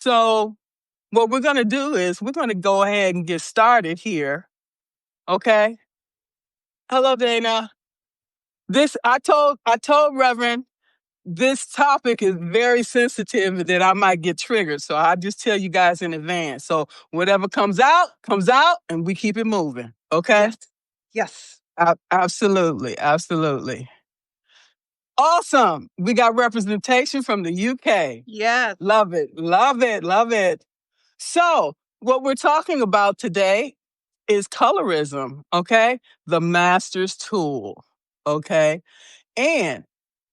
So what we're going to do is we're going to go ahead and get started here. Okay. Hello, Dana. I told Reverend, this topic is very sensitive that I might get triggered. So I'll just tell you guys in advance. So whatever comes out, and we keep it moving. Okay? Yes. Absolutely. Awesome. We got representation from the UK. Yes. Love it. So what we're talking about today is colorism, okay? The master's tool, okay? And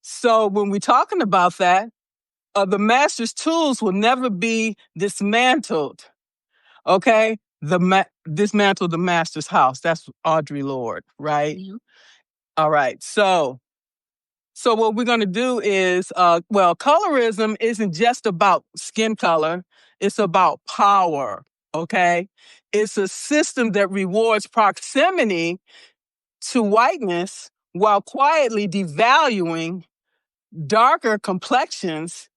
so when we're talking about that, the master's tools will never be dismantled, okay? Dismantle the master's house. That's Audre Lorde, right? Mhm. All right. So what we're going to do is, colorism isn't just about skin color. It's about power, okay? It's a system that rewards proximity to whiteness while quietly devaluing darker complexions,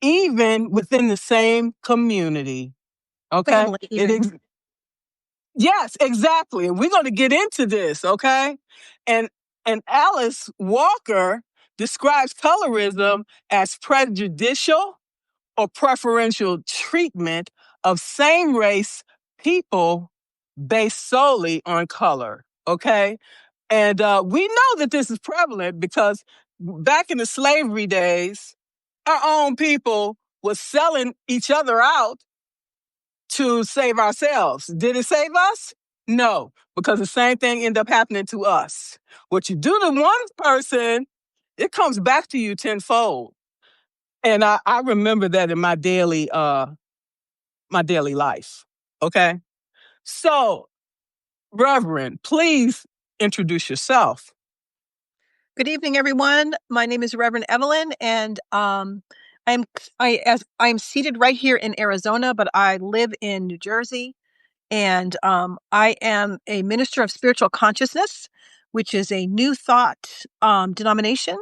even within the same community. Okay? Family, even. Yes, exactly. And we're going to get into this, okay? And Alice Walker describes colorism as prejudicial or preferential treatment of same race people based solely on color, okay? And we know that this is prevalent because back in the slavery days, our own people was selling each other out to save ourselves. Did it save us? No, because the same thing ended up happening to us. What you do to one person, it comes back to you tenfold. And I remember that in my daily life. Okay. So, Reverend, please introduce yourself. Good evening, everyone. My name is Reverend Evelyn, and I'm seated right here in Arizona, but I live in New Jersey, and I am a minister of spiritual consciousness, which is a new thought denomination.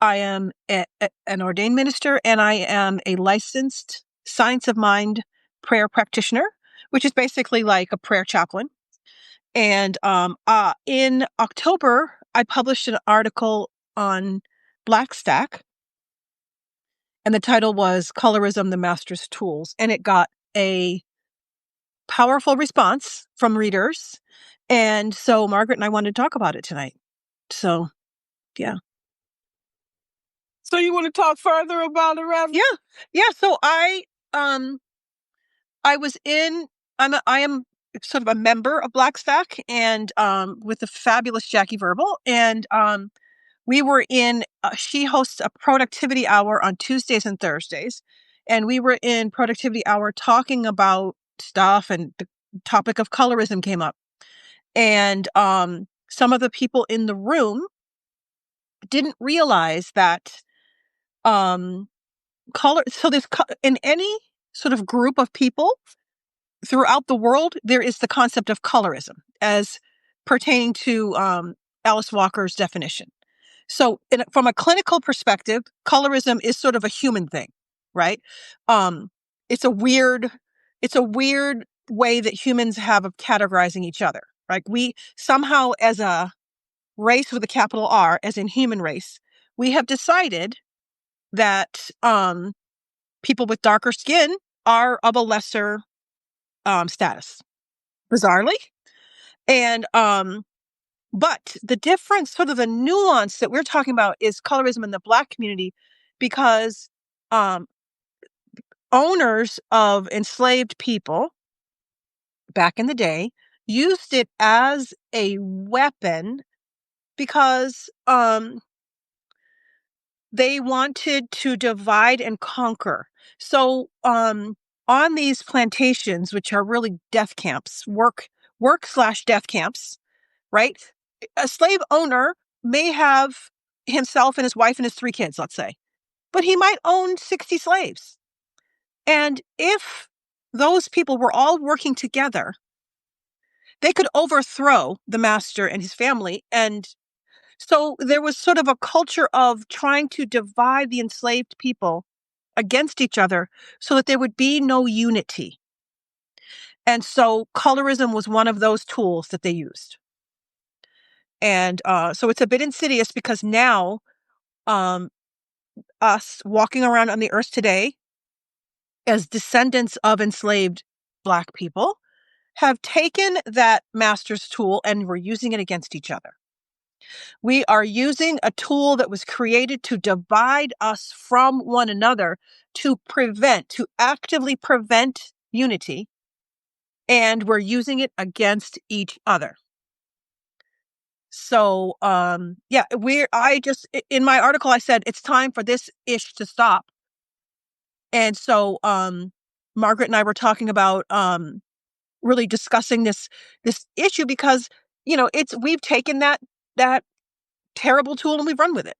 I am an ordained minister, and I am a licensed science of mind prayer practitioner, which is basically like a prayer chaplain. And in October, I published an article on Blackstack, and the title was Colorism, the Master's Tools. And it got a powerful response from readers. And so Margaret and I wanted to talk about it tonight. So, yeah. So you want to talk further about it, Reverend? Yeah. So I am sort of a member of Blackstack, and with the fabulous Jackie Verbal, and we were she hosts a productivity hour on Tuesdays and Thursdays, and we were in productivity hour talking about stuff, and the topic of colorism came up, and some of the people in the room didn't realize that in any sort of group of people throughout the world, there is the concept of colorism as pertaining to Alice Walker's definition. So from a clinical perspective, colorism is sort of a human thing, right? It's a weird way that humans have of categorizing each other. Right? We somehow, as a race with a capital R, as in human race, we have decided that people with darker skin are of a lesser status, bizarrely. And but the difference, sort of the nuance that we're talking about, is colorism in the Black community, because owners of enslaved people back in the day used it as a weapon because they wanted to divide and conquer. So on these plantations, which are really death camps, work/death camps, right? A slave owner may have himself and his wife and his 3 kids, let's say, but he might own 60 slaves. And if those people were all working together, they could overthrow the master and his family. And so there was sort of a culture of trying to divide the enslaved people against each other so that there would be no unity. And so colorism was one of those tools that they used. And so it's a bit insidious because now us walking around on the earth today as descendants of enslaved Black people have taken that master's tool and we're using it against each other. We are using a tool that was created to divide us from one another, to actively prevent unity, and we're using it against each other. So, in my article, I said, it's time for this ish to stop. And so, Margaret and I were talking about, really discussing this issue because, we've taken that terrible tool and we've run with it.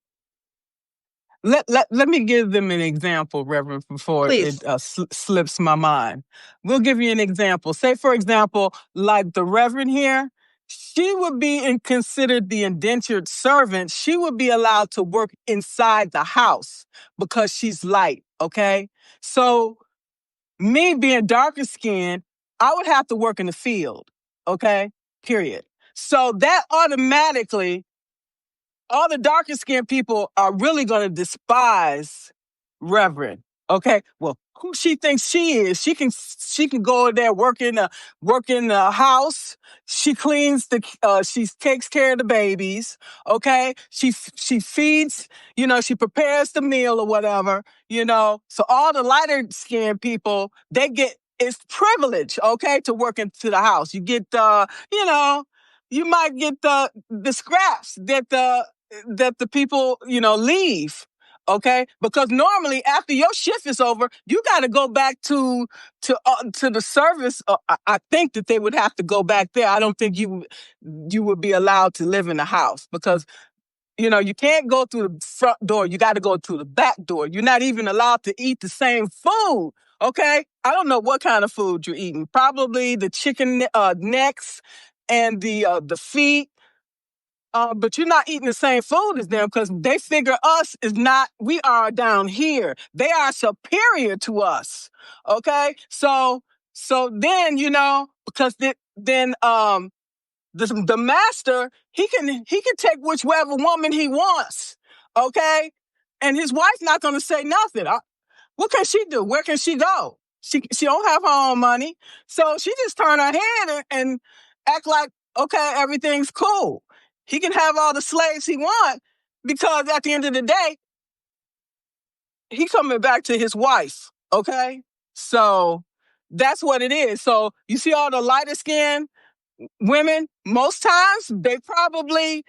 Let me give them an example, Reverend, before Please. it slips my mind. We'll give you an example. Say, for example, like the Reverend here, she would be considered the indentured servant. She would be allowed to work inside the house because she's light, okay? So me being darker skinned, I would have to work in the field, okay? Period. So that automatically, all the darker skinned people are really going to despise Reverend. Okay, well, who she thinks she is? She can go in there work in the house. She cleans she takes care of the babies. Okay, she feeds. She prepares the meal or whatever. So all the lighter skinned people, it's privilege. Okay, to work into the house. You get you might get the scraps that the people leave. Okay, because normally after your shift is over, you got to go back to the service. I think that they would have to go back there. I don't think you would be allowed to live in the house because you can't go through the front door. You got to go through the back door. You're not even allowed to eat the same food. Okay, I don't know what kind of food you're eating. Probably the chicken necks and the feet. But you're not eating the same food as them because they figure we are down here. They are superior to us. Okay? So then, because then the master, he can take whichever woman he wants. Okay? And his wife's not gonna say nothing. What can she do? Where can she go? She don't have her own money. So she just turn her head and act like, okay, everything's cool. He can have all the slaves he wants because at the end of the day, he coming back to his wife, okay? So that's what it is. So you see all the lighter skinned women, most times they probably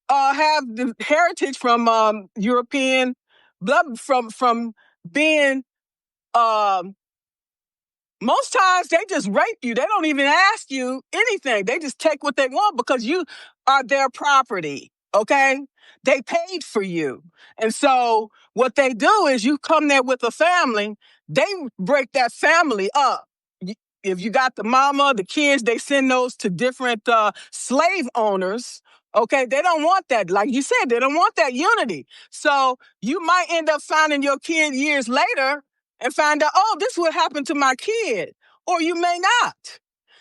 have the heritage from European blood from being most times they just rape you. They don't even ask you anything. They just take what they want because you are their property. Okay? They paid for you. And so what they do is you come there with a family, they break that family up. If you got the mama, the kids, they send those to different slave owners. Okay, they don't want that. Like you said, they don't want that unity. So you might end up finding your kid years later and find out, oh, this is what happened to my kid. Or you may not.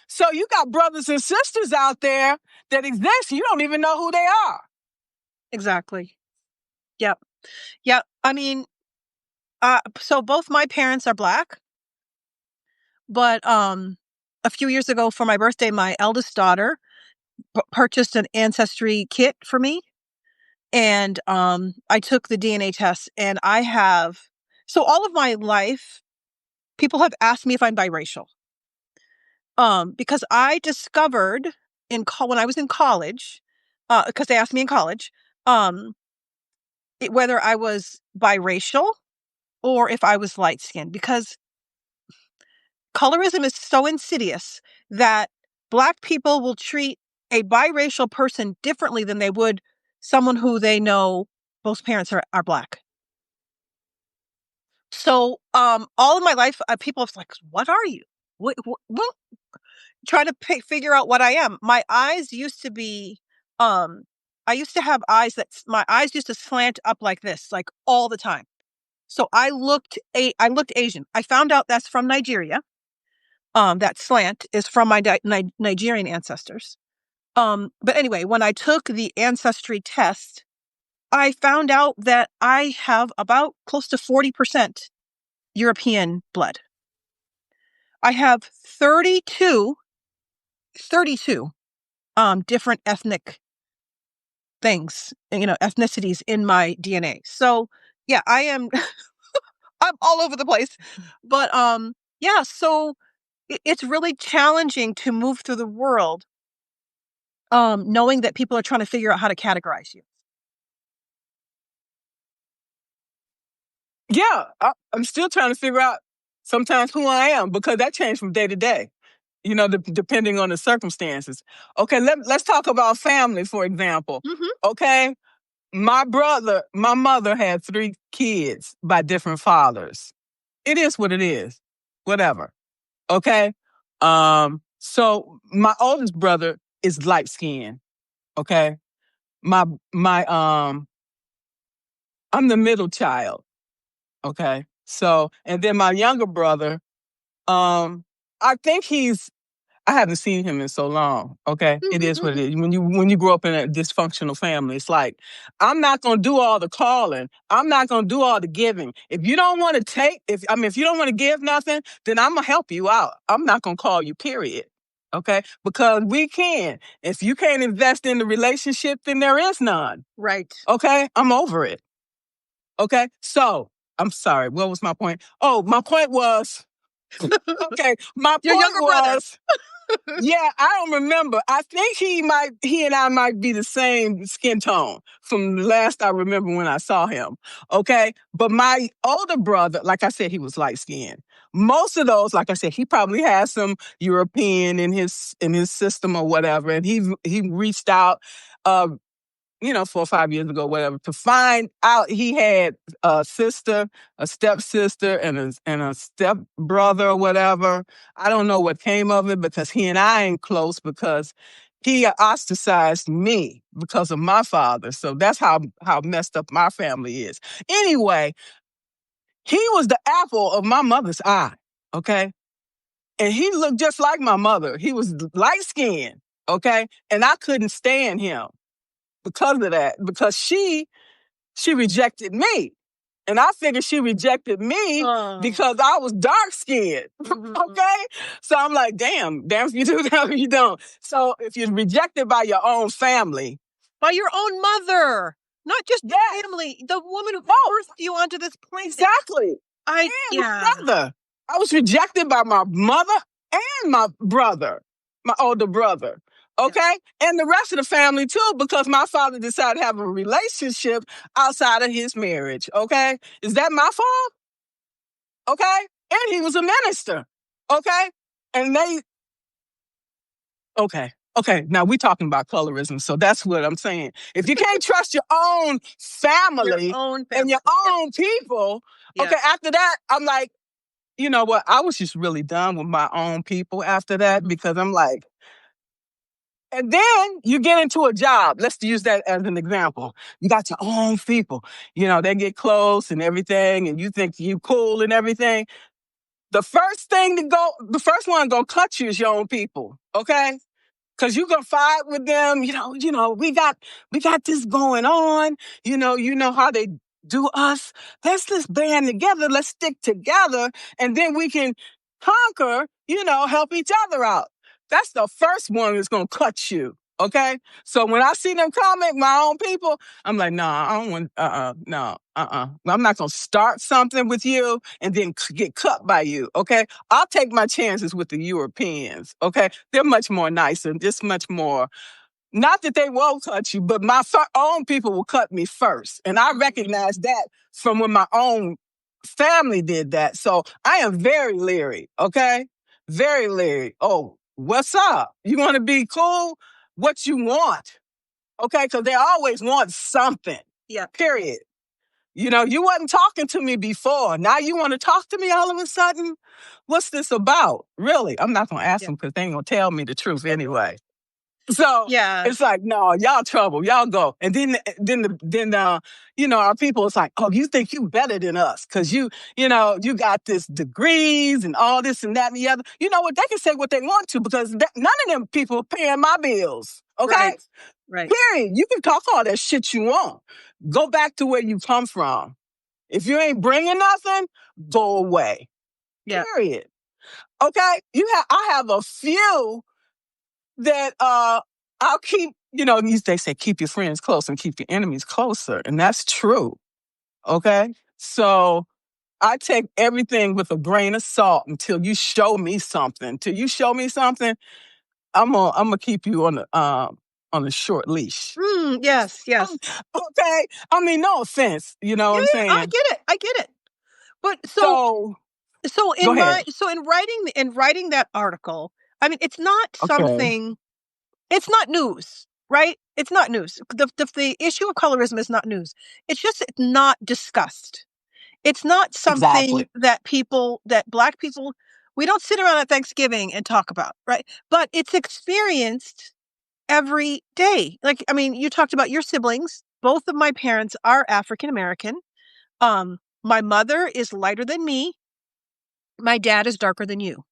So you got brothers and sisters out there that exist. You don't even know who they are. Exactly. Yep. Yep. I mean, so both my parents are Black. But a few years ago for my birthday, my eldest daughter purchased an ancestry kit for me. And I took the DNA test and so all of my life, people have asked me if I'm biracial. Because I discovered when I was in college, because they asked me in college, whether I was biracial or if I was light skinned, because colorism is so insidious that Black people will treat a biracial person differently than they would someone who they know both parents are Black. So, all of my life, people have like, "What are you?" What? Trying to figure out what I am. My eyes used to be, I used to have eyes my eyes used to slant up like this, like all the time. So I looked Asian. I found out that's from Nigeria. That slant is from my Nigerian ancestors. But anyway, when I took the ancestry test, I found out that I have about close to 40% European blood. I have 32 different ethnic things, ethnicities in my DNA. So yeah, I am, I'm all over the place. But yeah, so it's really challenging to move through the world, knowing that people are trying to figure out how to categorize you. Yeah, I'm still trying to figure out sometimes who I am, because that changes from day to day, depending on the circumstances. Okay, let's talk about family, for example. Okay, my mother had 3 kids by different fathers. It is what it is. Whatever. Okay? So my oldest brother is light skinned. Okay? I'm the middle child. Okay? So, and then my younger brother, I think I haven't seen him in so long. Okay, it is what it is. When you grow up in a dysfunctional family, it's like, I'm not gonna do all the calling. I'm not gonna do all the giving. If you don't want to if you don't want to give nothing, then I'm gonna help you out. I'm not gonna call you. Period. Okay, because we can. If you can't invest in the relationship, then there is none. Right. Okay, I'm over it. Okay, so I'm sorry. What was my point? Oh, my point was. Okay, my Your point younger brother. was. Yeah, I don't remember. I think he and I might be the same skin tone from the last I remember when I saw him. Okay. But my older brother, like I said, he was light skinned. Most of those, like I said, he probably has some European in his system or whatever. And he reached out, 4 or 5 years ago, whatever, to find out he had a sister, a stepsister, and a step brother or whatever. I don't know what came of it, because he and I ain't close, because he ostracized me because of my father. So that's how messed up my family is. Anyway, he was the apple of my mother's eye. Okay. And he looked just like my mother. He was light skinned. Okay. And I couldn't stand him because of that, because she rejected me. And I figured she rejected me because I was dark skinned. Okay? So I'm like, damn if you do, damn if you don't. So if you're rejected by your own family. By your own mother, not just the family, the woman who birthed you onto this planet. Exactly. My brother. I was rejected by my mother and my brother, my older brother. Okay? And the rest of the family too, because my father decided to have a relationship outside of his marriage. Okay? Is that my fault? Okay? And he was a minister. Okay? And Okay, now we're talking about colorism, so that's what I'm saying. If you can't trust your own family, and your own people, okay, after that, I'm like, you know what? I was just really done with my own people after that, because I'm like, and then you get into a job. Let's use that as an example. You got your own people. They get close and everything, and you think you cool and everything. The first one gonna cut you is your own people, okay? Because you're gonna fight with them. We got this going on. You know how they do us. Let's just band together. Let's stick together, and then we can conquer. Help each other out. That's the first one that's gonna cut you. Okay, so when I see them comment my own people, I'm like, nah, I don't want, no, I'm not gonna start something with you and then get cut by you. Okay, I'll take my chances with the Europeans. Okay, they're much more nicer, just much more. Not that they won't cut you, but my own people will cut me first, and I recognize that from when my own family did that. So I am very leery. Okay, very leery. Oh, what's up? You want to be cool? What you want, okay? Because they always want something. Yeah. Period. You wasn't talking to me before. Now you want to talk to me all of a sudden? What's this about? Really? I'm not going to ask them, because they ain't going to tell me the truth anyway. So Yeah. it's like, no, y'all trouble, y'all go. And then our people, it's like, oh, you think you better than us because you got this degrees and all this and that and the other. You know what? They can say what they want to because none of them people are paying my bills. Okay, Right. period. You can talk all that shit you want. Go back to where you come from. If you ain't bringing nothing, go away. Yeah. Period. Okay, I have a few that I'll keep, they say keep your friends close and keep your enemies closer. And that's true. Okay. So I take everything with a grain of salt until you show me something. Till you show me something, I'm gonna keep you on a short leash. Yes. Okay. I mean, no offense. You know what I'm I saying? get it. But So go ahead. in writing that article, I mean, it's not Okay. something. It's not news, right? It's not news. The issue of colorism is not news. It's just not discussed. It's not something Exactly. that Black people, we don't sit around at Thanksgiving and talk about, right? But it's experienced every day. Like, I mean, you talked about your siblings. Both of my parents are African American. My mother is lighter than me. My dad is darker than you.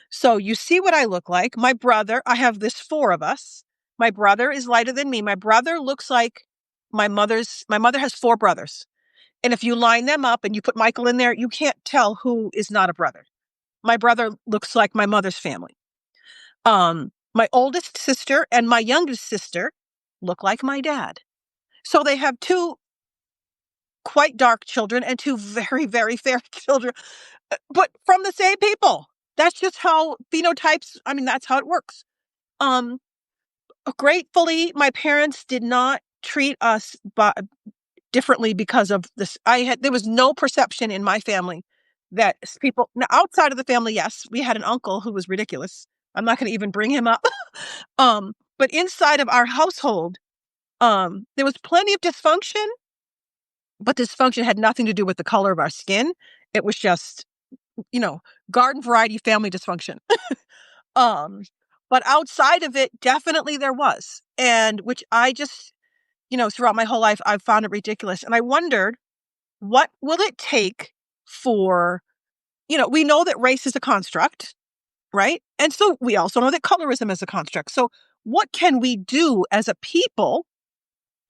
So you see what I look like. My brother, I have this 4 of us. My brother is lighter than me. My brother looks like my mother has 4 brothers. And if you line them up and you put Michael in there, you can't tell who is not a brother. My brother looks like my mother's family. My oldest sister and my youngest sister look like my dad. So they have 2 quite dark children and 2 very, very fair children, but from the same people. That's just how phenotypes, I mean, that's how it works. Um, Gratefully, my parents did not treat us differently because of this. There was no perception in my family that people outside of the family. Yes, we had an uncle who was ridiculous. I'm not going to even bring him up. But inside of our household, there was plenty of dysfunction, but dysfunction had nothing to do with the color of our skin. It was just, garden variety family dysfunction. Um, but outside of it, definitely there was. And which I just, throughout my whole life, I've found it ridiculous. And I wondered, what will it take for, we know that race is a construct, right? And so we also know that colorism is a construct. So what can we do as a people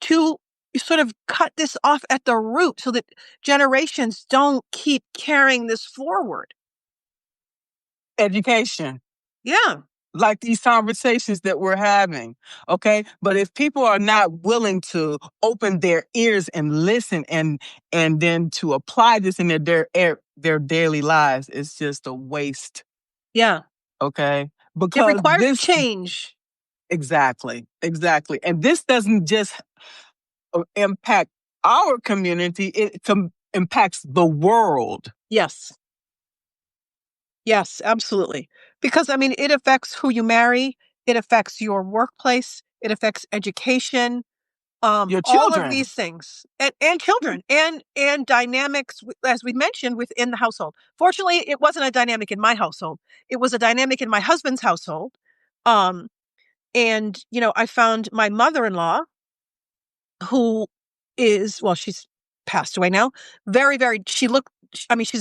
to sort of cut this off at the root so that generations don't keep carrying this forward? Education. Yeah. Like these conversations that we're having, okay? But if people are not willing to open their ears and listen and then to apply this in their daily lives, it's just a waste, Yeah. okay? It Because requires this change. exactly, and this doesn't just impact our community; it impacts the world. Yes. Yes, absolutely. Because, I mean, it affects who you marry. It affects your workplace. It affects education. Your All of children. these things and children and dynamics, as we mentioned, within the household. Fortunately, it wasn't a dynamic in my household. It was a dynamic in my husband's household. Um, and, I found my mother-in-law, who is, well, she's passed away now. Very, very, she's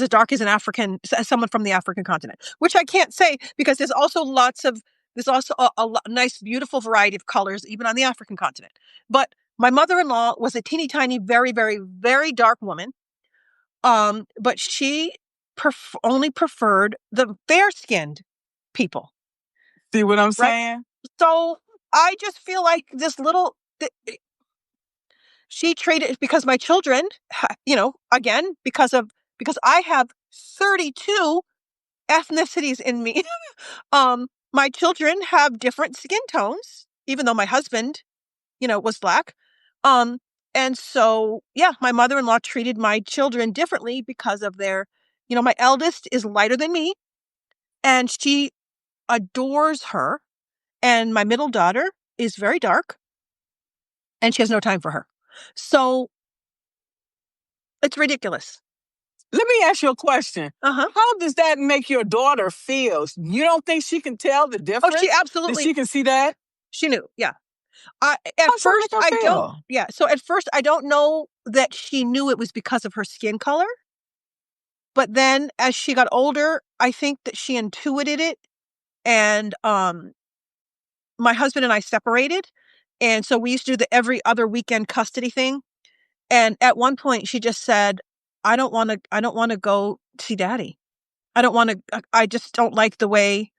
as dark as an African, as someone from the African continent, which I can't say because there's also a nice, beautiful variety of colors, even on the African continent. But my mother-in-law was a teeny tiny, very, very, very dark woman. But she only preferred the fair-skinned people. See what I'm Right. saying? So I just feel like she treated, because my children, again, because I have 32 ethnicities in me. My children have different skin tones, even though my husband, was Black. And so, yeah, my mother-in-law treated my children differently because of my eldest is lighter than me and she adores her. And my middle daughter is very dark and she has no time for her. So it's ridiculous. Let me ask you a question. Uh-huh. How does that make your daughter feel? You don't think she can tell the Oh, difference? she That absolutely, she can see that? She knew. Yeah. At How's that first, make her I don't. feel? Yeah. So at first, I don't know that she knew it was because of her skin color. But then, as she got older, I think that she intuited it. And my husband and I separated, and so we used to do the every other weekend custody thing. And at one point, she just said, "I don't want to. I don't want to go see Daddy. I don't want to. I just don't like the way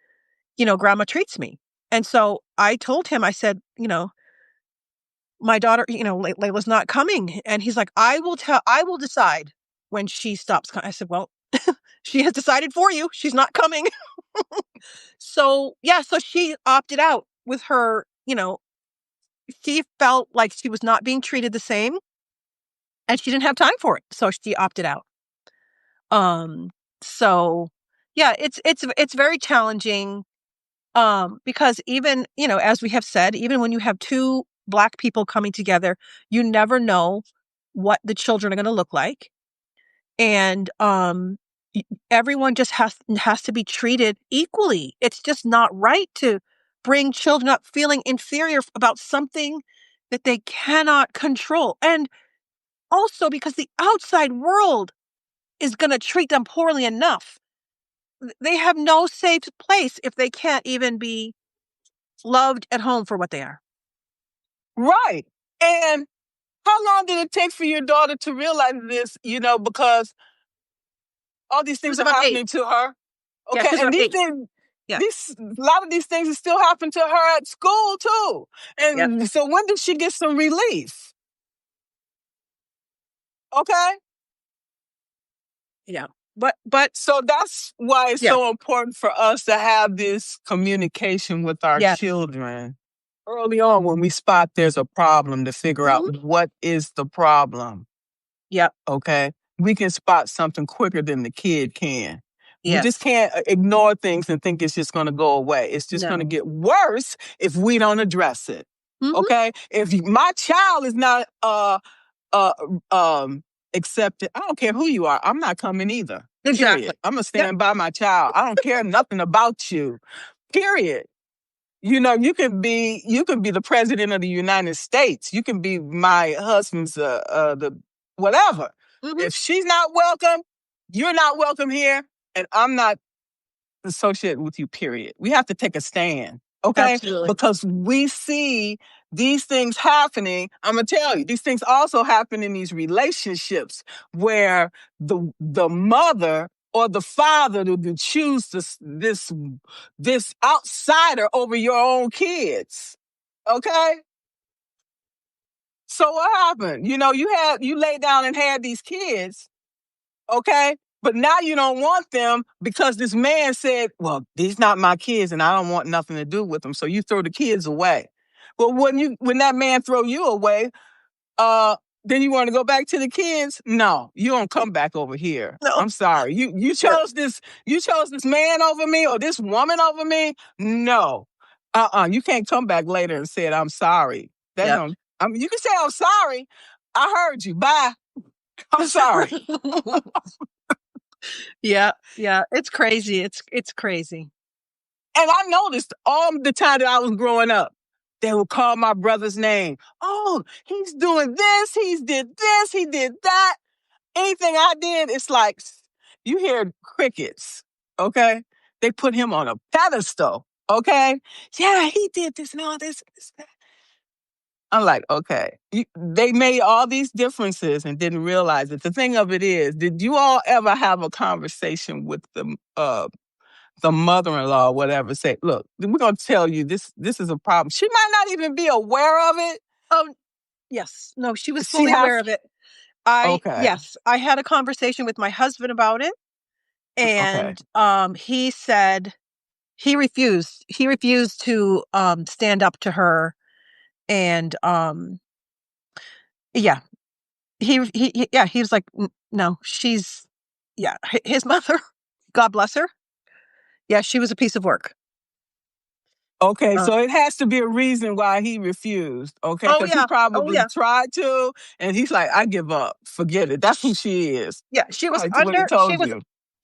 Grandma treats me." And so I told him, I said, my daughter, Layla's not coming. And he's like, I will decide when she stops coming. I said, well, she has decided for you. She's not coming. So, yeah, so she opted out with her, she felt like she was not being treated the same and she didn't have time for it. So she opted out. Um, so yeah, it's very challenging. Because even, as we have said, even when you have two Black people coming together, you never know what the children are going to look like. And everyone just has to be treated equally. It's just not right to bring children up feeling inferior about something that they cannot control. And also because the outside world is going to treat them poorly enough. They have no safe place if they can't even be loved at home for what they are. Right. And how long did it take for your daughter to realize this, because all these things are happening 8. to her? Yeah, Okay. And these 8. things, Yeah. a lot of these things still happen to her at school too. And Yeah. so when did she get some relief? Okay. Yeah. But So that's why it's so important for us to have this communication with our children early on when we spot there's a problem, to figure out what is the problem. Yep. Okay. We can spot something quicker than the kid can. We just Yes. can't ignore things and think it's just going to go away. It's just going to get worse if we don't address it. Okay. If my child is not accepted, I don't care who you are. I'm not coming either. Exactly. Period. I'm gonna stand by my child. I don't care nothing about you. Period. You can be the president of the United States. You can be my husband's the whatever. If she's not welcome, you're not welcome here, and I'm not associated with you. Period. We have to take a stand. Okay? Absolutely. Because we see these things happening. I'm gonna tell you, these things also happen in these relationships where the mother or the father to choose this outsider over your own kids. Okay? So what happened? You laid down and had these kids, okay? But now you don't want them because this man said, well, these not my kids and I don't want nothing to do with them. So you throw the kids away. But when that man throw you away, then you want to go back to the kids? No, you don't come back over here. No. I'm sorry. You chose this man over me or this woman over me? No. You can't come back later and say I'm sorry. You can say I'm sorry. I heard you. Bye. I'm sorry. Yeah. It's crazy. It's crazy. And I noticed all the time that I was growing up, they would call my brother's name. Oh, he's doing this. He did this. He did that. Anything I did, it's like you hear crickets. Okay, they put him on a pedestal. Okay, yeah, he did this and all this. That. I'm like, okay. They made all these differences and didn't realize it. The thing of it is, did you all ever have a conversation with the mother-in-law or whatever, say, look, we're going to tell you this is a problem. She might not even be aware of it. Oh, yes. No, she was fully aware of it. Yes, I had a conversation with my husband about it. And he said he refused. He refused to stand up to her. And yeah. He was like, no, she's his mother, God bless her. Yeah, she was a piece of work. Okay, so it has to be a reason why he refused. Okay, because he probably tried to, and he's like, I give up. Forget it. That's who she is. Yeah, she was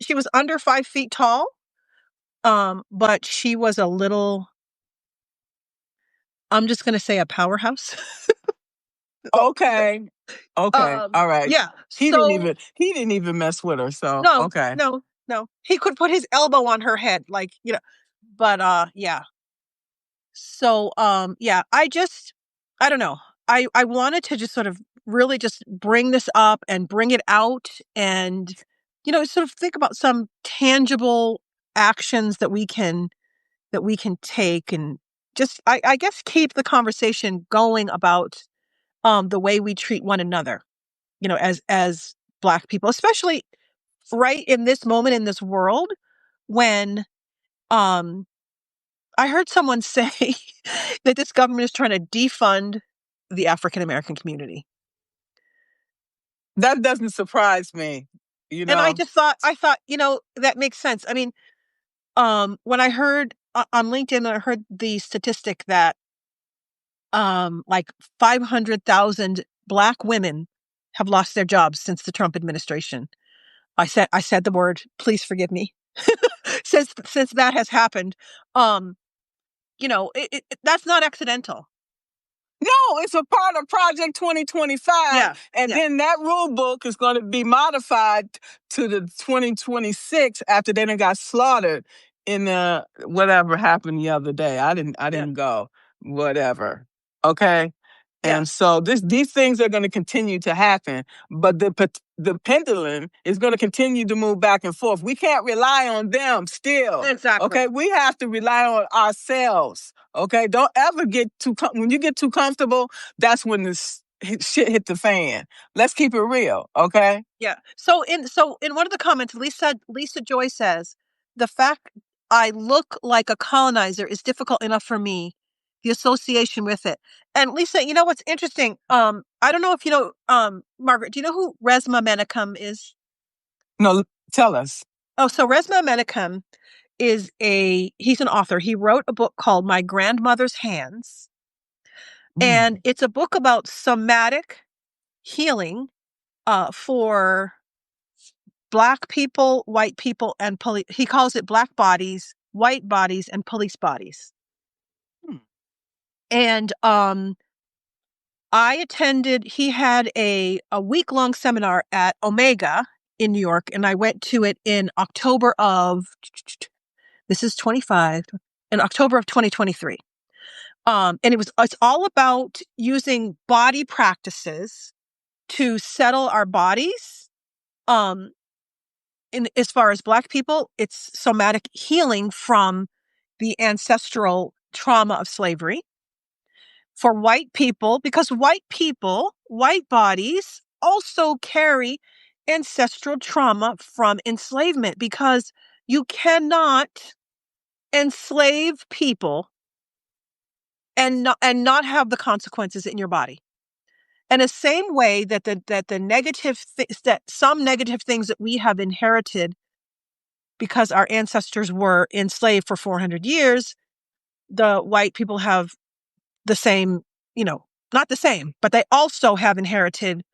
she was under 5 feet tall. But she was a little I'm just going to say a powerhouse. Okay. Okay. All right. Yeah. He didn't even mess with her. So, No, okay. no. He could put his elbow on her head, like, but yeah. So, yeah, I don't know. I wanted to just sort of really just bring this up and bring it out and, sort of think about some tangible actions that we can take and just, I guess, keep the conversation going about, the way we treat one another, as Black people, especially right in this moment in this world when, um, I heard someone say that this government is trying to defund the African American community. That doesn't surprise me, And I thought, that makes sense. I mean, when I heard on LinkedIn, I heard the statistic that, like 500,000 Black women have lost their jobs since the Trump administration. I said the word, please forgive me. Since that has happened, that's not accidental. No, it's a part of Project 2025. Yeah. And then that rule book is going to be modified to the 2026 after they done got slaughtered in whatever happened the other day. I didn't go. Whatever. Okay. Yeah. And so these things are going to continue to happen, but the pendulum is going to continue to move back and forth. We can't rely on them still. Exactly. Okay, we have to rely on ourselves. Okay, don't ever when you get too comfortable. That's when shit hit the fan. Let's keep it real. Okay. Yeah. So in one of the comments, Lisa Joy says, the fact I look like a colonizer is difficult enough for me. The association with it. And Lisa, you know what's interesting? I don't know if you know, Margaret, do you know who Resmaa Menakem is? No, tell us. Oh, so Resmaa Menakem he's an author. He wrote a book called My Grandmother's Hands. And it's a book about somatic healing for Black people, white people, and police. He calls it Black bodies, white bodies, and police bodies. And he had a week-long seminar at Omega in New York, and I went to it in October of, this is 25, in October of 2023. And it's all about using body practices to settle our bodies. As far as Black people, it's somatic healing from the ancestral trauma of slavery. For white people, because white bodies also carry ancestral trauma from enslavement, because you cannot enslave people and not have the consequences in your body. And the same way that the negative that some negative things that we have inherited because our ancestors were enslaved for 400 years, the white people have the same, not the same, but they also have inherited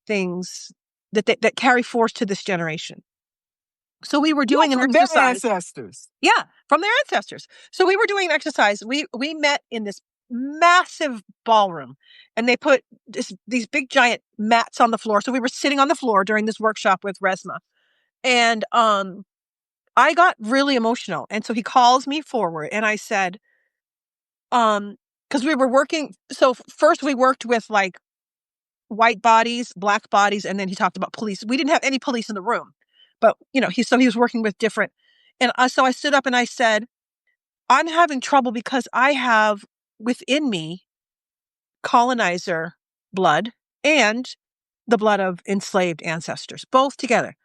things that carry force to this generation. So we were doing an exercise. Their ancestors. Yeah, from their ancestors. So we were doing an exercise. We met in this massive ballroom, and they put these big giant mats on the floor. So we were sitting on the floor during this workshop with Resmaa. And I got really emotional. And so he calls me forward, and I said, because we were working. So first we worked with like white bodies, Black bodies, and then he talked about police. We didn't have any police in the room, but he was working with different. And so I stood up and I said, I'm having trouble because I have within me colonizer blood and the blood of enslaved ancestors, both together.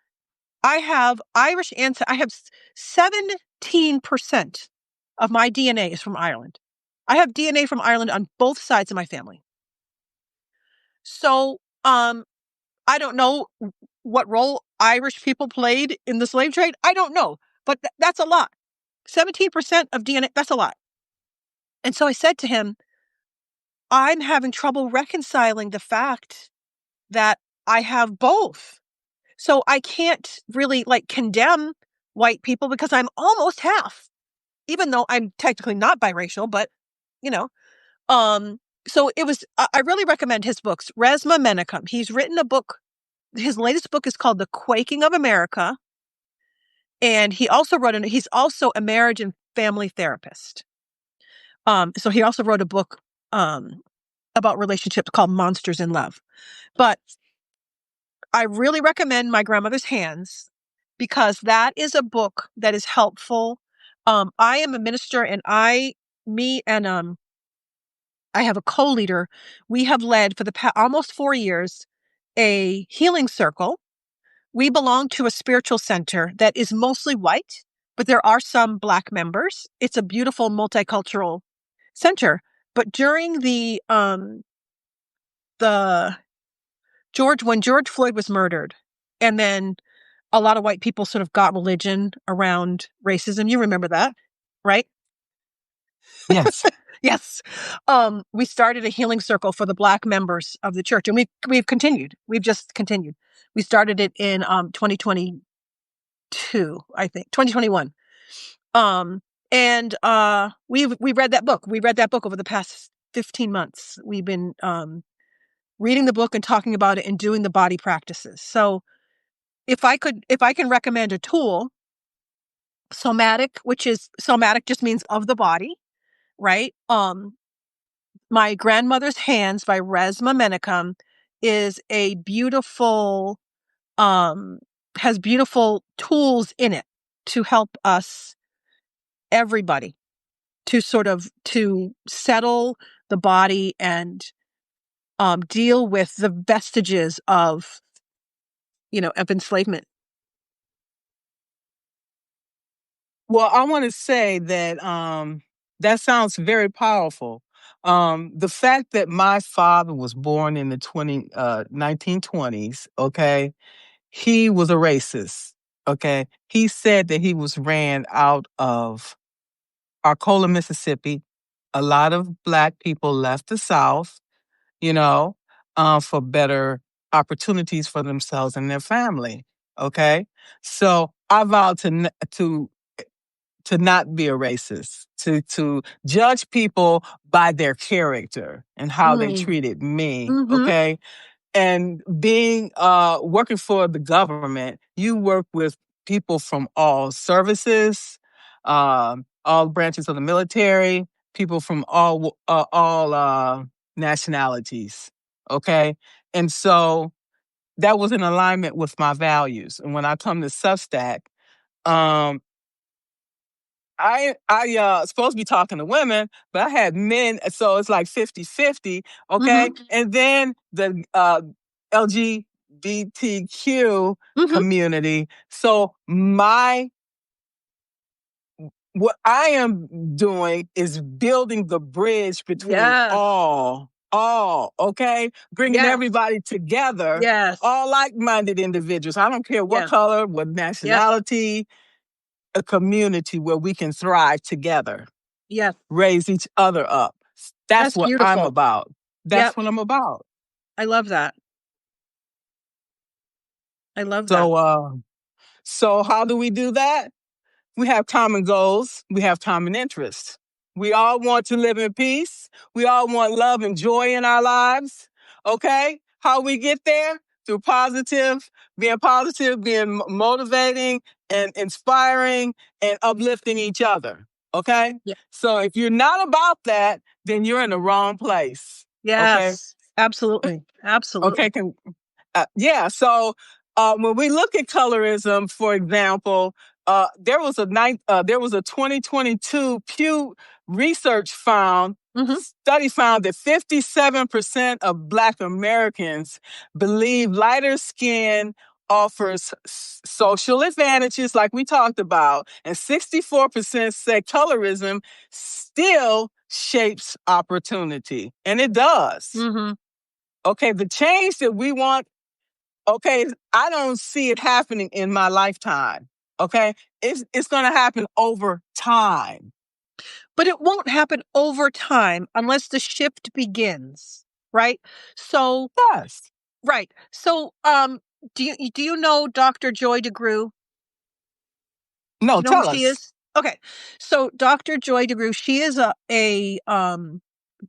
I have Irish ancestors. I have 17% of my DNA is from Ireland. I have DNA from Ireland on both sides of my family. So, I don't know what role Irish people played in the slave trade. I don't know, but that's a lot. 17% of DNA, that's a lot. And so I said to him, I'm having trouble reconciling the fact that I have both. So I can't really condemn white people because I'm almost half, even though I'm technically not biracial, but So it was, I really recommend his books. Resmaa Menakem. He's written a book. His latest book is called The Quaking of America. And he's also a marriage and family therapist. So he also wrote a book, about relationships called Monsters in Love. But I really recommend My Grandmother's Hands because that is a book that is helpful. I am a minister and I have a co-leader. We have led for the past almost 4 years a healing circle. We belong to a spiritual center that is mostly white, but there are some Black members. It's a beautiful multicultural center. But during when George Floyd was murdered, and then a lot of white people sort of got religion around racism. You remember that, right? Yes. Yes. We started a healing circle for the Black members of the church, and we've continued. We've just continued. We started it in 2022, I think, 2021. And we read that book. We read that book over the past 15 months. We've been reading the book and talking about it and doing the body practices. So if I can recommend a tool, somatic just means of the body, right? My Grandmother's Hands by Resmaa Menakem is a beautiful, has beautiful tools in it to help us, everybody, to settle the body and deal with the vestiges of enslavement. Well, I want to say that that sounds very powerful. The fact that my father was born in the 1920s, okay, he was a racist, okay. He said that he was ran out of Arcola, Mississippi. A lot of Black people left the South, you know, for better opportunities for themselves and their family, okay. So I vowed to not be a racist, to judge people by their character and how they treated me, Mm-hmm. okay? And being working for the government, you work with people from all services, all branches of the military, people from all nationalities, okay? And so that was in alignment with my values. And when I come to Substack, um, I supposed to be talking to women, but I had men, so it's like 50-50, okay? Mm-hmm. And then the LGBTQ community. So what I am doing is building the bridge between all, okay? Bringing everybody together, Yes. all like-minded individuals. I don't care what Yeah. color, what nationality, a community where we can thrive together. Yes. Raise each other up. That's what I'm beautiful. about. That's what I'm about. I love that. I love that. So how do we do that? We have common goals. We have common interests. We all want to live in peace. We all want love and joy in our lives. Okay? How we get there? Through being motivating and inspiring and uplifting each other. Okay? Yeah. So if you're not about that, then you're in the wrong place. Yes. Okay? Absolutely. Absolutely. Okay. Yeah. So when we look at colorism, for example, there was a 2022 Pew Research study found that 57% of Black Americans believe lighter skin offers social advantages, like we talked about, and 64% say colorism still shapes opportunity, and it does. Mm-hmm. Okay, the change that we want, okay, I don't see it happening in my lifetime. Okay, it's going to happen over time. But it won't happen over time unless the shift begins, right? So Yes. right. So do you know Dr. Joy DeGruy? No, Do you know who tell she us. is? Okay. So Dr. Joy DeGruy, she is a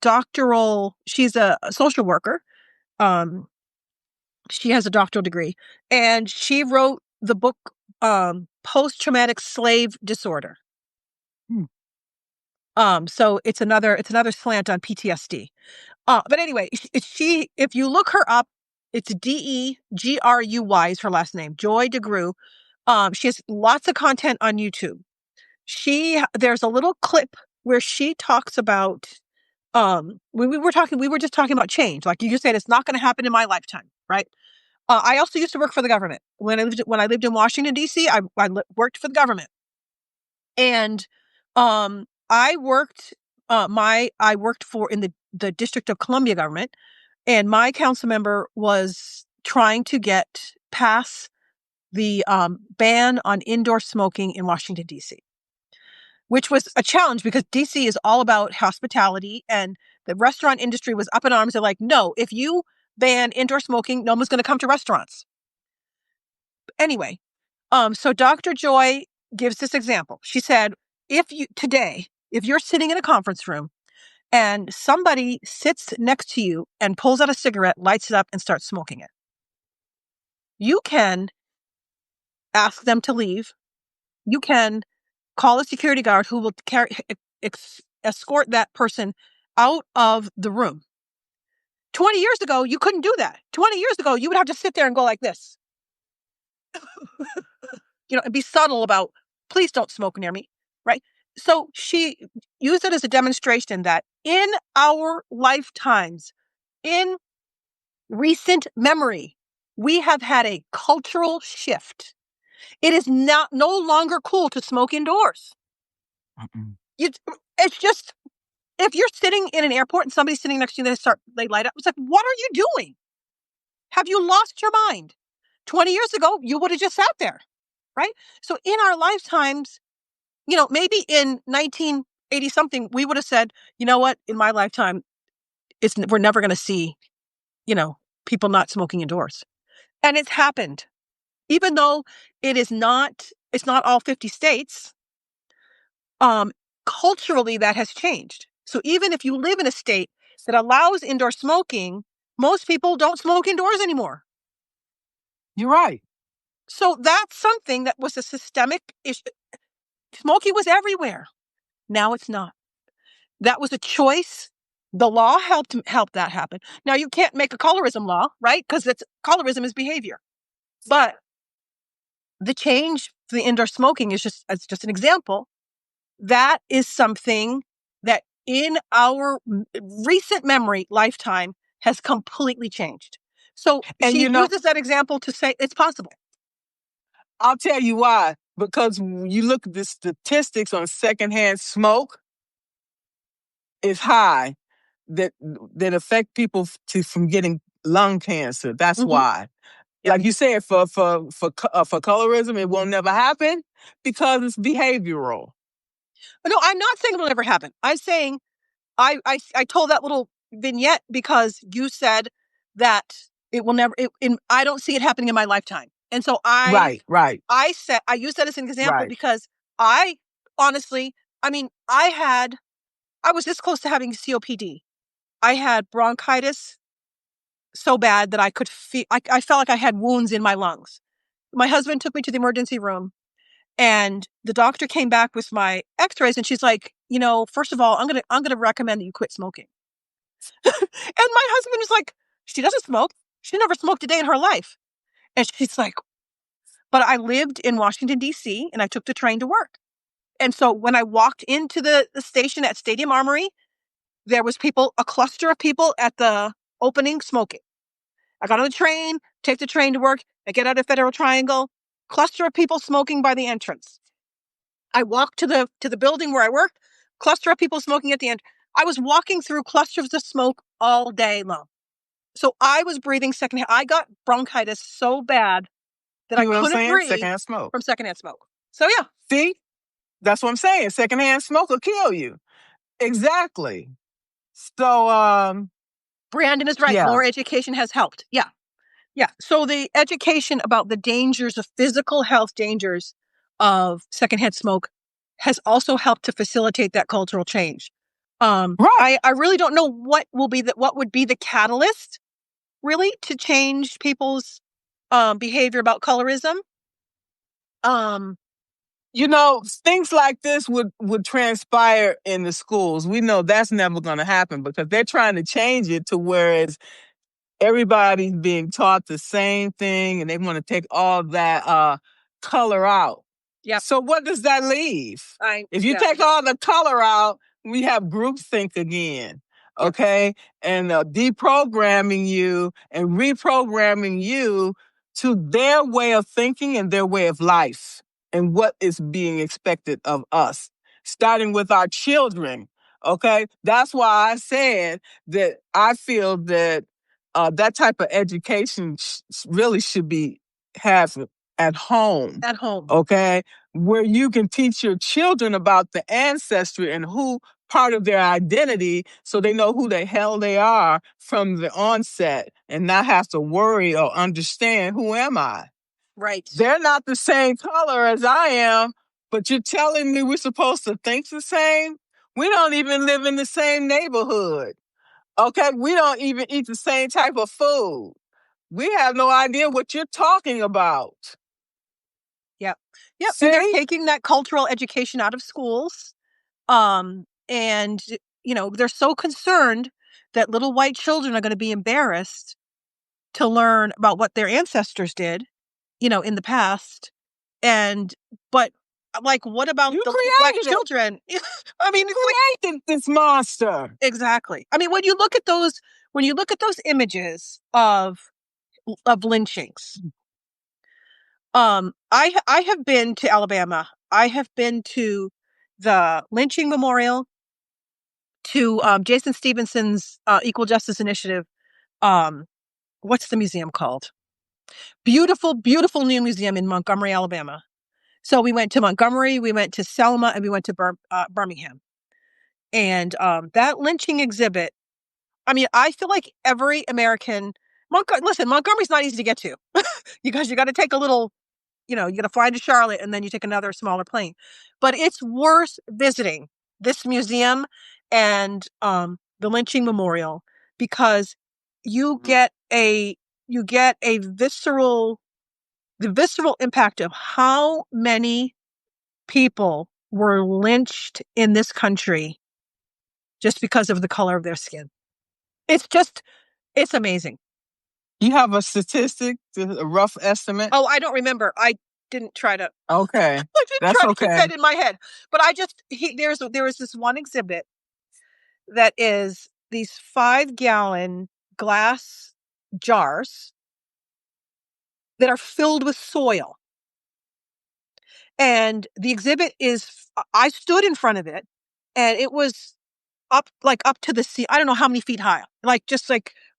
doctoral, she's a social worker. She has a doctoral degree, and she wrote the book Post-Traumatic Slave Disorder. So it's another slant on PTSD. But anyway, she if you look her up, it's Degruy is her last name, Joy DeGruy. She has lots of content on YouTube. There's a little clip where she talks about we were just talking about change. Like you just said, it's not going to happen in my lifetime, right? I also used to work for the government. When I lived in Washington, D.C., I worked for the government. And I worked in the District of Columbia government, and my council member was trying to get pass the ban on indoor smoking in Washington, D.C., which was a challenge because D.C. is all about hospitality, and the restaurant industry was up in arms. They're like, no, if you ban indoor smoking, no one's going to come to restaurants. Anyway, so Dr. Joy gives this example. She said, if you're sitting in a conference room and somebody sits next to you and pulls out a cigarette, lights it up, and starts smoking it, you can ask them to leave. You can call a security guard who will escort that person out of the room. 20 years ago, you couldn't do that. 20 years ago, you would have to sit there and go like this. And be subtle about, please don't smoke near me, right? So she used it as a demonstration that in our lifetimes, in recent memory, we have had a cultural shift. It is no longer cool to smoke indoors. It's just, if you're sitting in an airport and somebody's sitting next to you, they light up. It's like, what are you doing? Have you lost your mind? 20 years ago, you would have just sat there, right? So in our lifetimes, maybe in 1980 something, we would have said, you know what, in my lifetime, we're never going to see, people not smoking indoors. And it's happened. Even though it's not all 50 states, culturally that has changed. So even if you live in a state that allows indoor smoking, most people don't smoke indoors anymore. You're right. So that's something that was a systemic issue. Smoking was everywhere. Now it's not. That was a choice. The law helped that happen. Now you can't make a colorism law, right? Because colorism is behavior. But the change for the indoor smoking is just an example. That is something that in our recent memory lifetime has completely changed. So she uses that example to say it's possible. I'll tell you why. Because when you look at the statistics on secondhand smoke, it's high that affect people from getting lung cancer. That's why. Yep. Like you said, for colorism, it will never happen because it's behavioral. No, I'm not saying it'll never happen. I'm saying I told that little vignette because you said that it will never. I don't see it happening in my lifetime, and so right. I used that as an example because I honestly, I was this close to having COPD. I had bronchitis so bad that I could feel. I felt like I had wounds in my lungs. My husband took me to the emergency room. And the doctor came back with my x-rays and she's like, first of all, I'm going to recommend that you quit smoking. And my husband was like, she doesn't smoke. She never smoked a day in her life. And she's like, but I lived in Washington, D.C. and I took the train to work. And so when I walked into the station at Stadium Armory, there was a cluster of people at the opening smoking. I got on the train, take the train to work. I get out of Federal Triangle, cluster of people smoking by the entrance. I walked to the building where I worked, cluster of people smoking at the end. I was walking through clusters of smoke all day long. So I was breathing secondhand. I got bronchitis so bad that I couldn't breathe secondhand smoke. From secondhand smoke. So yeah. See? That's what I'm saying. Secondhand smoke will kill you. Exactly. So Brandon is right. Yeah. More education has helped. Yeah. Yeah. So the education about the dangers of physical health dangers of secondhand smoke has also helped to facilitate that cultural change. Right. I really don't know what would be the catalyst really to change people's behavior about colorism. Things like this would transpire in the schools. We know that's never going to happen because they're trying to change it to where everybody's being taught the same thing and they want to take all that color out. Yep. So what does that leave? If you take all the color out, we have groupthink again. Okay? And deprogramming you and reprogramming you to their way of thinking and their way of life and what is being expected of us, starting with our children. Okay? That's why I said that I feel that that type of education really should be have at home. At home. Okay? Where you can teach your children about the ancestry and who part of their identity so they know who the hell they are from the onset and not have to worry or understand who am I. Right. They're not the same color as I am, but you're telling me we're supposed to think the same? We don't even live in the same neighborhood. Okay, we don't even eat the same type of food. We have no idea what you're talking about. Yep. And they're taking that cultural education out of schools. And, they're so concerned that little white children are going to be embarrassed to learn about what their ancestors did, in the past. But what about the black children? I mean, it's created this monster. Exactly. I mean, when you look at those images of lynchings, I have been to Alabama. I have been to the lynching memorial, to Jason Stevenson's Equal Justice Initiative. What's the museum called? Beautiful, beautiful new museum in Montgomery, Alabama. So we went to Montgomery, we went to Selma, and we went to Birmingham. And that lynching exhibit, I mean, I feel like every American... Listen, Montgomery's not easy to get to because you got to take a little... you got to fly to Charlotte and then you take another smaller plane. But it's worth visiting this museum and the lynching memorial because you get the visceral impact of how many people were lynched in this country just because of the color of their skin. It's amazing. You have a statistic, a rough estimate? Oh, I don't remember. I didn't try to. Okay. I didn't try to keep that in my head. But there was this one exhibit that is these 5-gallon glass jars that are filled with soil. And the exhibit I stood in front of it and it was up to the sea. I don't know how many feet high, just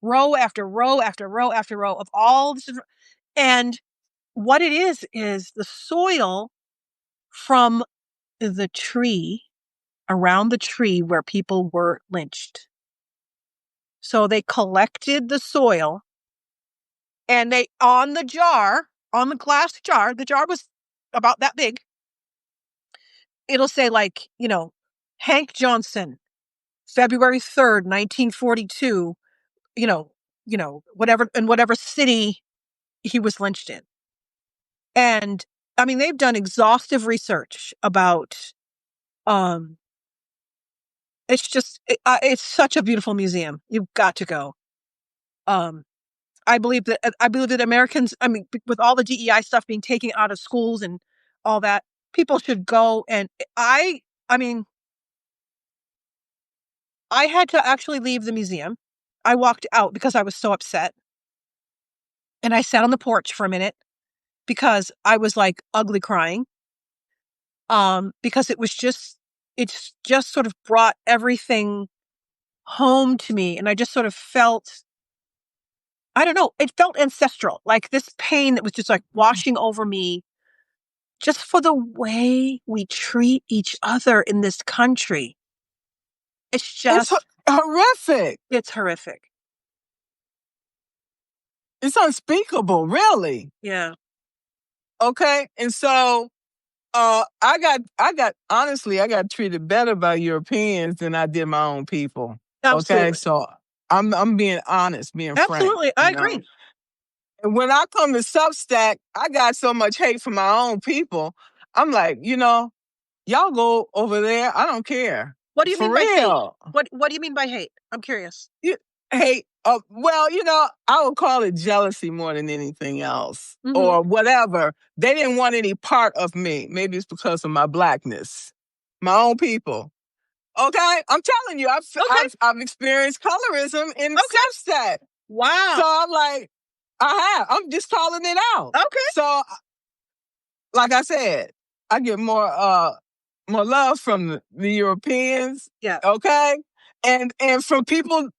row after row after row after row of all this. And what it is the soil from the tree, around the tree where people were lynched. So they collected the soil and on the glass jar, the jar was about that big. It'll say Hank Johnson, February 3rd, 1942, whatever city he was lynched in. And I mean, they've done exhaustive research about, it's such a beautiful museum. You've got to go. I believe that Americans, I mean, with all the DEI stuff being taken out of schools and all that, people should go. And I mean, I had to actually leave the museum. I walked out because I was so upset. And I sat on the porch for a minute because I was ugly crying. Because it's just sort of brought everything home to me. And I just sort of felt, I don't know, it felt ancestral, this pain that was just washing over me just for the way we treat each other in this country. It's horrific. It's horrific. It's unspeakable, really. Yeah. Okay. And so Honestly, I got treated better by Europeans than I did my own people. Absolutely. Okay, so I'm being honest, being frank. Absolutely. I agree. And when I come to Substack, I got so much hate from my own people. I'm like, y'all go over there. I don't care. What do you For mean by hate? real. What do you mean by hate? I'm curious. Hate. Well, I would call it jealousy more than anything else, or whatever. They didn't want any part of me. Maybe it's because of my blackness. My own people. Okay, I'm telling you, I've experienced colorism in Substack. Wow. So I'm like, I'm just calling it out. Okay. So, like I said, I get more love from the Europeans. Yeah. Okay, and from people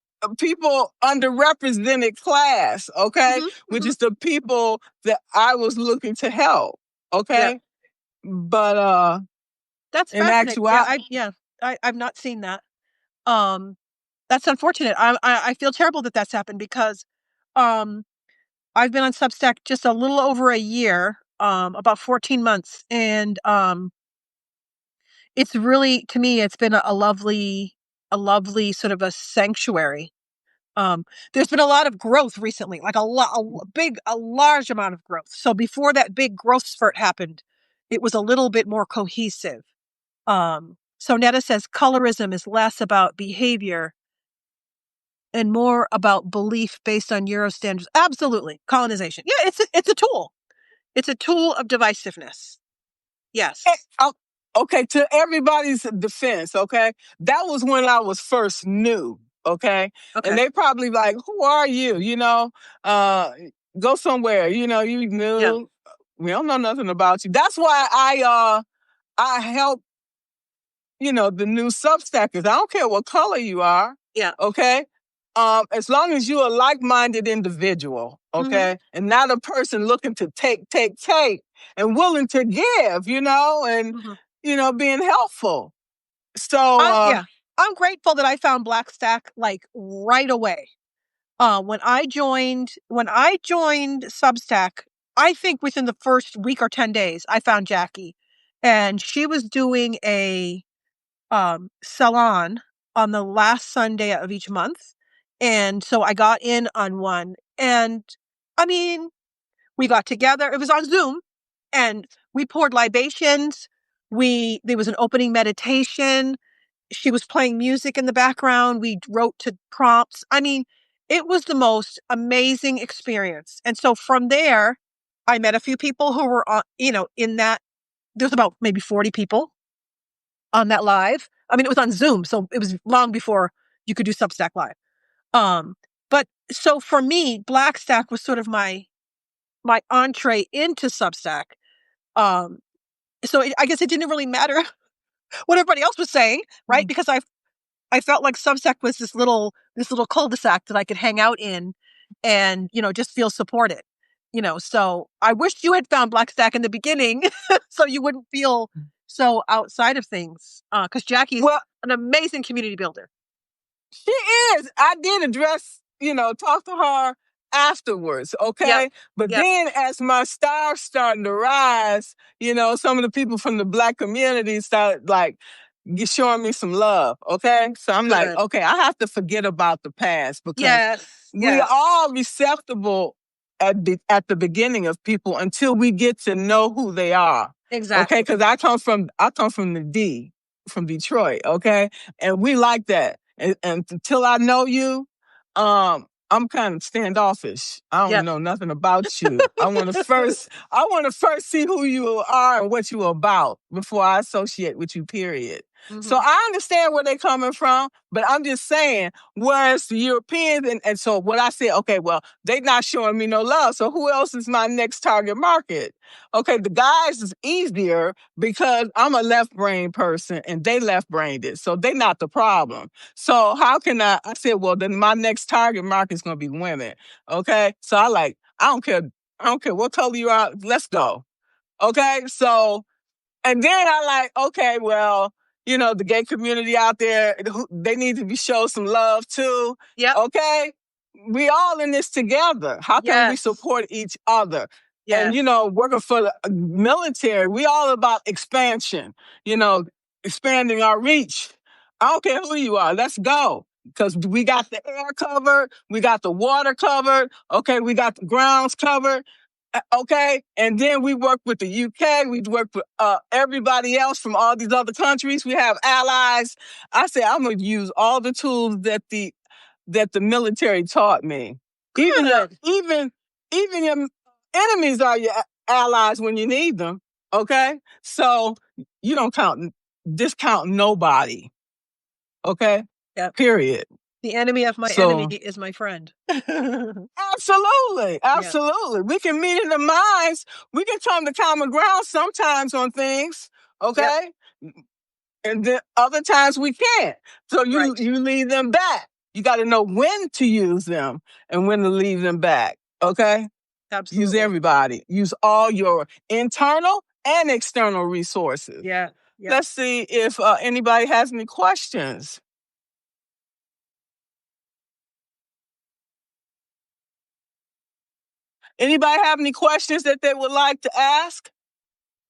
underrepresented class. Okay, which is the people that I was looking to help. Okay, but that's in fascinating. I've not seen that. That's unfortunate. I feel terrible that that's happened because, I've been on Substack just a little over a year, about 14 months, and it's really, to me, it's been a lovely sort of a sanctuary. There's been a lot of growth recently, like a large amount of growth. So before that big growth spurt happened, it was a little bit more cohesive. So Netta says colorism is less about behavior and more about belief based on Euro standards. Absolutely. Colonization. Yeah, it's a tool. It's a tool of divisiveness. Yes. Okay, to everybody's defense, okay? That was when I was first new, okay? And they probably like, who are you? Go somewhere, you new. Yeah. We don't know nothing about you. That's why I help, the new Substackers. I don't care what color you are. Yeah. Okay? As long as you're a like-minded individual, okay? And not a person looking to take, and willing to give, and being helpful. So I'm grateful that I found Blackstack like right away. When I joined Substack, I think within the first week or 10 days, I found Jackie, and she was doing a salon on the last Sunday of each month. And so I got in on one, and I mean, we got together. It was on Zoom, and we poured libations. There was an opening meditation. She was playing music in the background. We wrote to prompts. I mean, it was the most amazing experience. And so from there, I met a few people who were on, in that. There was about maybe 40 people on that live. I mean, it was on Zoom, so it was long before you could do Substack Live. But so for me, Blackstack was sort of my entree into Substack. So I guess it didn't really matter what everybody else was saying, right? Because I felt like Substack was this little cul-de-sac that I could hang out in and, just feel supported. So I wish you had found Blackstack in the beginning so you wouldn't feel so outside of things. Because Jackie's an amazing community builder. She is. I did address, talk to her afterwards, okay? Yep. But then as my stars starting to rise, some of the people from the Black community started like showing me some love, okay? So I'm like, okay, I have to forget about the past because we are all receptible at the beginning of people until we get to know who they are. Exactly. Okay, because I come from from Detroit, okay? And we like that. And until I know you, I'm kind of standoffish. I don't know nothing about you. I want to first see who you are and what you're about before I associate with you, period. So I understand where they're coming from, but I'm just saying, whereas the Europeans, and so what I said, okay, well, they're not showing me no love, so who else is my next target market? Okay, the guys is easier because I'm a left-brain person and they left-brained, so they're not the problem. So how can I said, well, then my next target market is going to be women, okay? So I don't care what color you are, let's go, okay? So, and then I okay, well, the gay community out there, they need to be shown some love too. Yeah. Okay? We all in this together. How can we support each other? And, working for the military, we all about expansion, expanding our reach. I don't care who you are. Let's go. Because we got the air covered. We got the water covered. Okay. We got the grounds covered. Okay. And then we work with the UK. We work with everybody else from all these other countries. We have allies. I say I'm going to use all the tools that the military taught me. Good. Even your enemies are your allies when you need them. Okay? So you don't discount nobody. Okay? Yep. Period. The enemy of my enemy is my friend. Absolutely. Absolutely. Yeah. We can meet in the minds. We can come to common ground sometimes on things. Okay? Yep. And then other times we can't. So you leave them back. You got to know when to use them and when to leave them back. Okay? Absolutely. Use everybody. Use all your internal and external resources. Yeah. Let's see if anybody has any questions. Anybody have any questions that they would like to ask?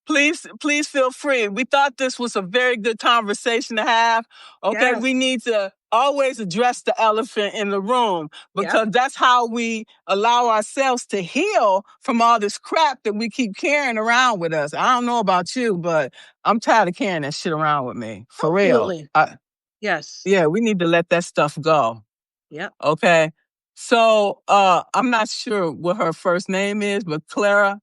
Please feel free. We thought this was a very good conversation to have. Okay, we need to always address the elephant in the room because that's how we allow ourselves to heal from all this crap that we keep carrying around with us. I don't know about you, but I'm tired of carrying that shit around with me. For real. Yes. Yeah, we need to let that stuff go. Yeah. Okay. So I'm not sure what her first name is, but Clara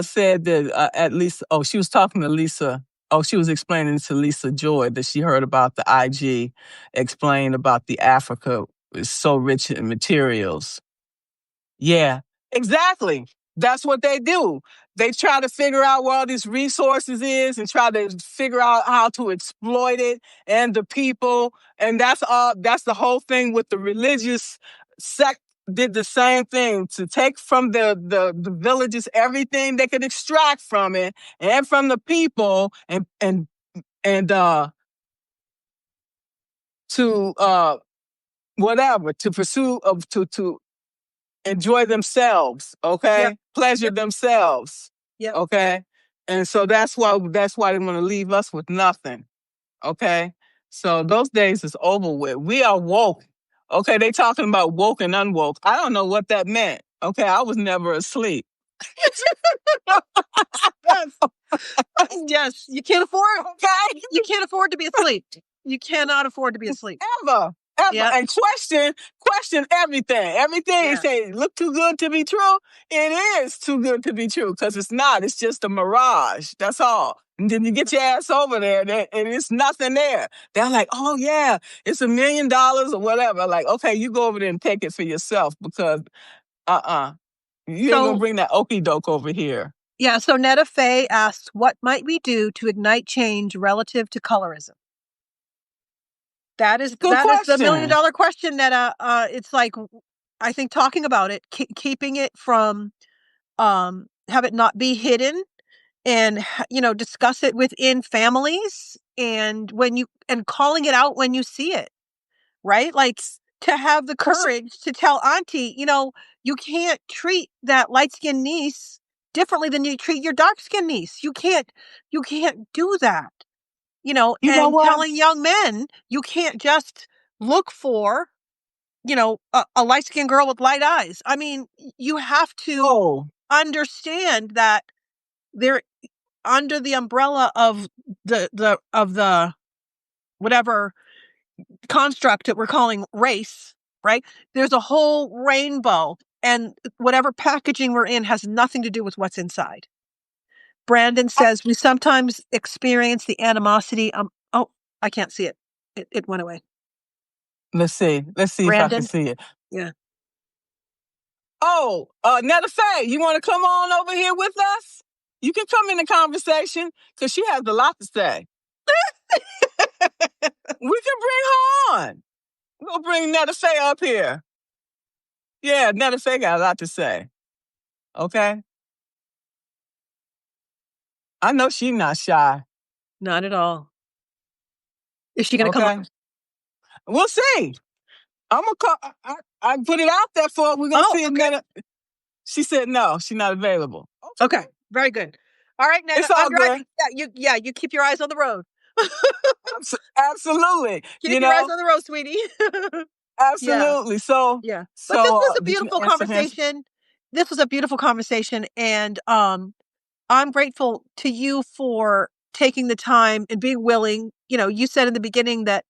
said that at least, she was talking to Lisa. She was explaining to Lisa Joy that she heard about the IG explain about the Africa is so rich in materials. Yeah, exactly. That's what they do. They try to figure out where all these resources is and try to figure out how to exploit it and the people. And that's the whole thing with the religious sect. Did the same thing to take from the villages everything they could extract from it and from the people and to whatever to pursue to enjoy themselves, okay? Pleasure themselves. Okay? And so that's why they want to leave us with nothing. Okay? So those days is over with. We are woke. Okay, they talking about woke and unwoke. I don't know what that meant. Okay, I was never asleep. Yes, you can't afford. Okay, you can't afford to be asleep. You cannot afford to be asleep ever. Yep. And question everything. Everything you say look too good to be true. It is too good to be true because it's not. It's just a mirage. That's all. And then you get your ass over there and it's nothing there. They're like, oh yeah, it's $1 million or whatever. Like, okay, you go over there and take it for yourself because you ain't gonna bring that okie doke over here. Yeah, so Netta Faye asks, what might we do to ignite change relative to colorism? That is the $1 million question, Netta. It's like, I think talking about it, keeping it from, have it not be hidden and, discuss it within families and calling it out when you see it, right? Like to have the courage to tell auntie, you can't treat that light-skinned niece differently than you treat your dark-skinned niece. You can't do that. Telling young men, you can't just look for, a light-skinned girl with light eyes. I mean, you have to understand that they're under the umbrella of the whatever construct that we're calling race, right? There's a whole rainbow, and whatever packaging we're in has nothing to do with what's inside. Brandon says we sometimes experience the animosity. I can't see it. It went away. Let's see Brandon? If I can see it. Yeah. Oh, Netta Faye, you want to come on over here with us? You can come in the conversation because she has a lot to say. We can bring her on. We'll bring Netta Faye up here. Yeah, Netta Faye got a lot to say. Okay? I know she's not shy. Not at all. Is she going to come up? We'll see. I'm going to call. I put it out there for her. We're going to see if Netta... She said no, she's not available. Okay, very good. All right, Nana, It's all I'm good. driving. You keep your eyes on the road. Absolutely. Keep your eyes on the road, sweetie. Yeah. Absolutely. So, Yeah. But this so was a did you beautiful answer his? conversation. This was a beautiful conversation. And I'm grateful to you for taking the time and being willing. You said in the beginning that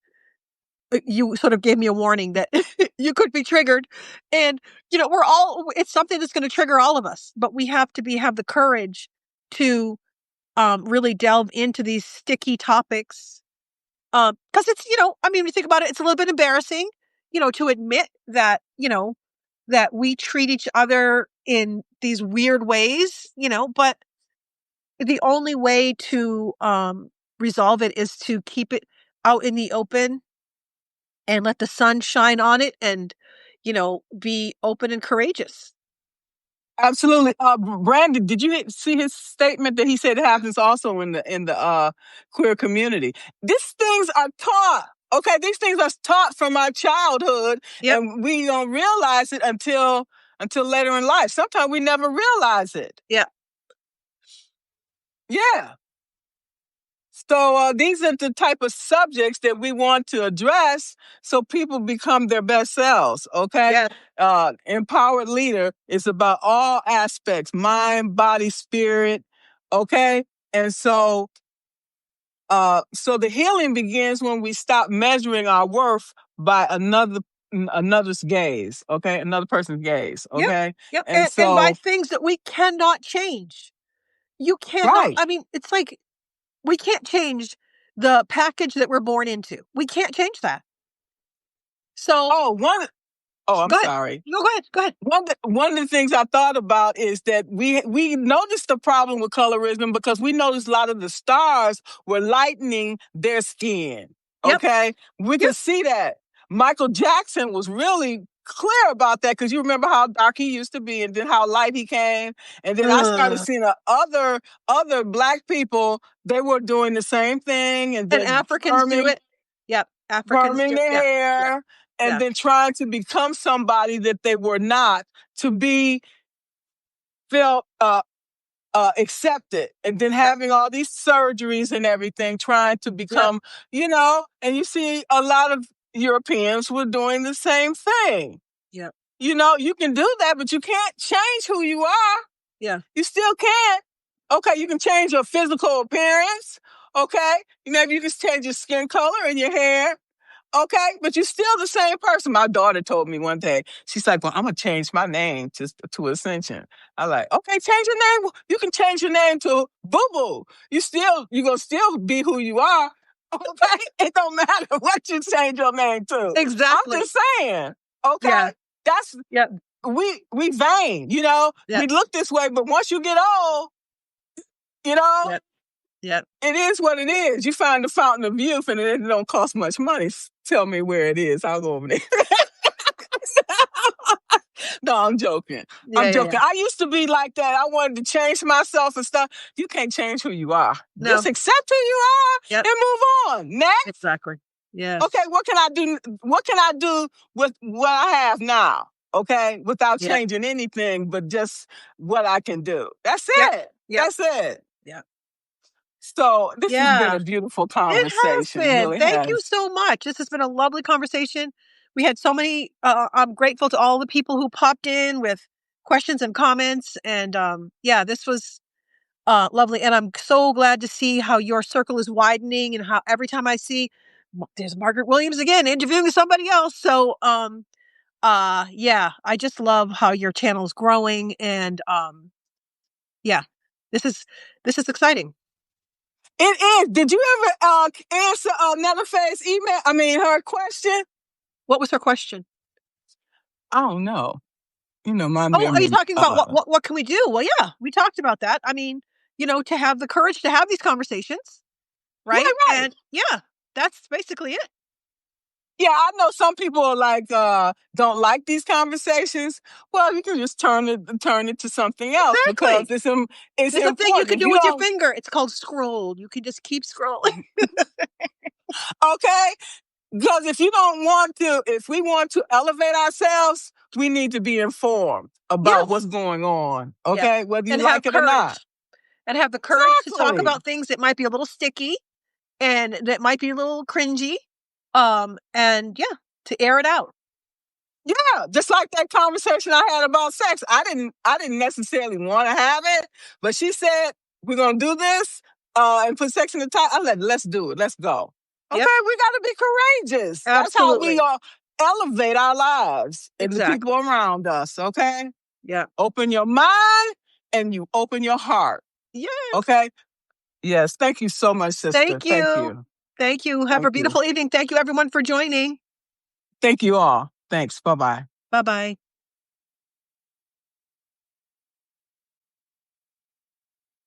you sort of gave me a warning that you could be triggered. And, it's something that's going to trigger all of us, but we have to have the courage to really delve into these sticky topics. Because it's, when you think about it, it's a little bit embarrassing, to admit that, that we treat each other in these weird ways, but the only way to resolve it is to keep it out in the open and let the sun shine on it and, be open and courageous. Absolutely. Brandon, did you see his statement that he said it happens also in the queer community? These things are taught. Okay, these things are taught from our childhood, Yep. and we don't realize it until later in life. Sometimes we never realize it. Yeah. Yeah. So these are the type of subjects that we want to address so people become their best selves, okay? Yeah. Empowered leader is about all aspects, mind, body, spirit, okay? And so the healing begins when we stop measuring our worth by another's gaze, okay? Another person's gaze, okay? Yep. And And by so, things that we cannot change. You cannot, right. it's like we can't change the package that we're born into. We can't change that. So, I'm go ahead. sorry. No, go ahead. One of the things I thought about is that we noticed the problem with colorism because we noticed a lot of the stars were lightening their skin. Yep. Okay, we could see that. Michael Jackson was really clear about that because you remember how dark he used to be and then how light he came. And then I started seeing other Black people. They were doing the same thing and Africans do it. Yep. Africans perming do their it. hair and then trying to become somebody that they were not, to be felt accepted, and then having all these surgeries and everything, trying to become, and you see a lot of Europeans were doing the same thing. Yeah. You can do that, but you can't change who you are. Yeah. You still can't. Okay, you can change your physical appearance. Okay, maybe you can change your skin color and your hair. Okay, but you're still the same person. My daughter told me one day, she's like, well, I'm going to change my name to Ascension. I'm like, okay, change your name. You can change your name to Boo Boo. You're going to still be who you are. Okay, it don't matter what you change your name to. Exactly. I'm just saying. Okay, that's, we vain, we look this way, but once you get old, Yep. it is what it is. You find the fountain of youth and it don't cost much money. Tell me where it is. I'll go over there. No, I'm joking. I'm joking. I used to be like that. I wanted to change myself and stuff. You can't change who you are. No. Just accept who you are and move on. Next. Exactly. Yes. Okay, what can I do? What can I do with what I have now? Okay, without changing anything but just what I can do. That's it. That's it. Yeah. So this has been a beautiful conversation. It has been. Really Thank you so much. This has been a lovely conversation. We had so many, I'm grateful to all the people who popped in with questions and comments. And this was lovely. And I'm so glad to see how your circle is widening and how every time I see, there's Margaret Williams again interviewing somebody else. So I just love how your channel is growing. And this is exciting. It is. Did you ever answer Nelafay's email? I mean, her question? What was her question? I don't know. My memory. Are you talking about what can we do? Well, yeah, we talked about that. I mean, to have the courage to have these conversations, right? Yeah, right. And that's basically it. Yeah, I know some people are like don't like these conversations. Well, you can just turn it to something else because it's important. There's a thing you can do with your finger. It's called scroll. You can just keep scrolling. Okay. Because if we want to elevate ourselves, we need to be informed about what's going on. Okay, whether you like it or not. And have the courage to talk about things that might be a little sticky and that might be a little cringy. And to air it out. Yeah, just like that conversation I had about sex. I didn't necessarily want to have it, but she said, we're going to do this and put sex in the title. I said, let's do it. Let's go. Okay, we got to be courageous. Absolutely. That's how we elevate our lives and the people around us, okay? Yeah. Open your mind and you open your heart. Yeah. Okay? Yes, thank you so much, sister. Thank you. Thank you. Have a beautiful evening. Thank you, everyone, for joining. Thank you all. Thanks. Bye-bye. Bye-bye.